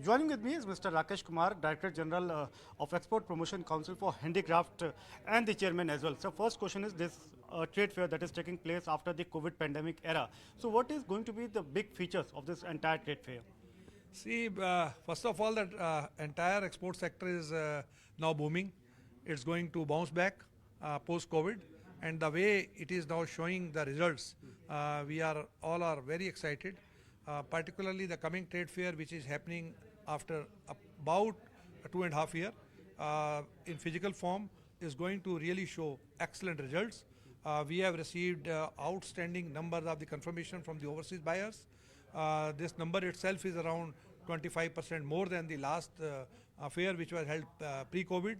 Joining with me is Mr. Rakesh Kumar, Director General of Export Promotion Council for Handicraft and the Chairman as well. So first question is this trade fair that is taking place after the COVID pandemic era. So what is going to be the big features of this entire trade fair? See, first of all, that entire export sector is now booming. It's going to bounce back post-COVID, and the way it is now showing the results, we are all are very excited. Particularly the coming trade fair, which is happening after about 2.5 years in physical form, is going to really show excellent results. We have received outstanding numbers of the confirmation from the overseas buyers. This number itself is around 25% more than the last fair, which was held pre-COVID.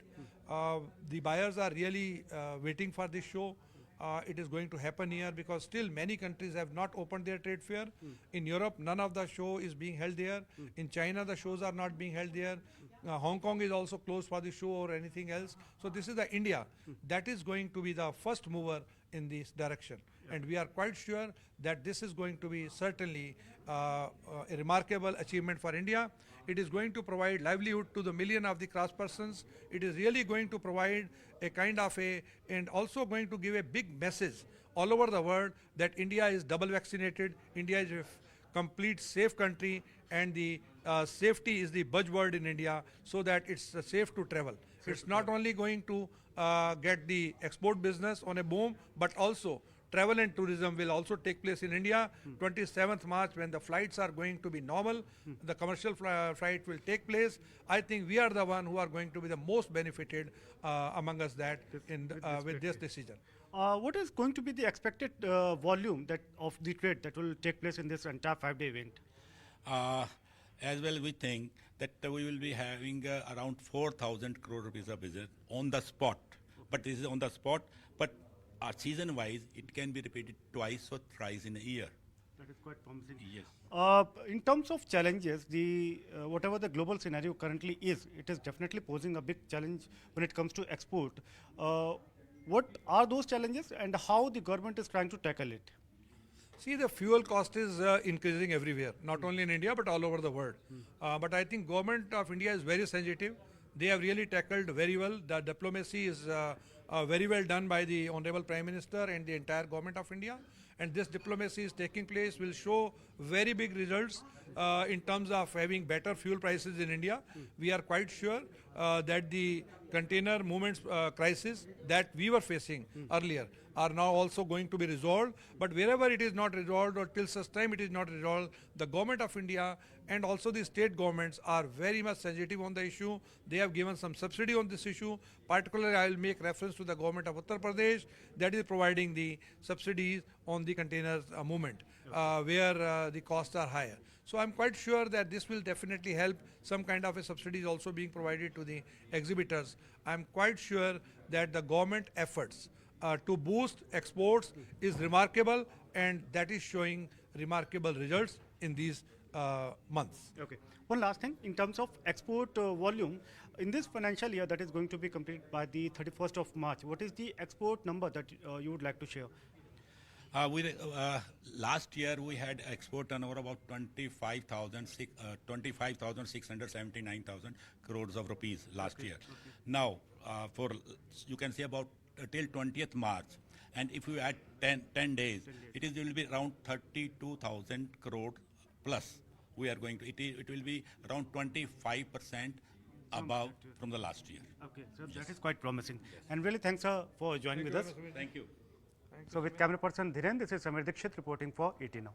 The buyers are really waiting for this show. It is going to happen here because still many countries have not opened their trade fair. In Europe, none of the show is being held there. In China, the shows are not being held there. Hong Kong is also closed for the show or anything else. So this is the India that is going to be the first mover in this direction. And we are quite sure that this is going to be certainly a remarkable achievement for India. It is going to provide livelihood to the million of the craftspersons. It is really going to provide a kind of and also going to give a big message all over the world that India is double vaccinated, India is a complete safe country, and the safety is the buzzword in India, so that it's safe to travel. It's not only going to get the export business on a boom, but also travel and tourism will also take place in India. 27th March, when the flights are going to be normal, the commercial flight will take place. I think we are the one who are going to be the most benefited among us that with this decision. What is going to be the expected volume that of the trade that will take place in this entire 5-day event? As well, we think that we will be having around 4,000 crore rupees of business on the spot. But this is on the spot. But season-wise, it can be repeated twice or thrice in a year. That is quite promising. Yes. In terms of challenges, the whatever the global scenario currently is, it is definitely posing a big challenge when it comes to export. What are those challenges, and how the government is trying to tackle it? See, the fuel cost is increasing everywhere, not only in India but all over the world. But I think government of India is very sensitive. They have really tackled very well. The diplomacy is very well done by the Honorable Prime Minister and the entire government of India. And this diplomacy is taking place will show very big results in terms of having better fuel prices in India. We are quite sure that the container movements crisis that we were facing earlier are now also going to be resolved. But wherever it is not resolved or till such time it is not resolved, the government of India and also the state governments are very much sensitive on the issue. They have given some subsidy on this issue. Particularly, I will make reference to the government of Uttar Pradesh that is providing the subsidies on the containers movement where the costs are higher. So I'm quite sure that this will definitely help. Some kind of a subsidy is also being provided to the exhibitors. I'm quite sure that the government efforts to boost exports is remarkable, and that is showing remarkable results in these months. Okay. One last thing, in terms of export volume, in this financial year that is going to be completed by the 31st of March, what is the export number that you would like to share? Last year we had export turnover about 25,679,000 crores of rupees last year. Okay. Now, for you can say about till 20th March, and if you add 10 days, it will be around 32,000 crore plus. We are going to it will be around 25% above from the last year. Okay, so yes, that is quite promising. Yes. And really thanks for joining with us. Thank you. So with camera person Dhiren, this is Samir Dixit reporting for ET Now.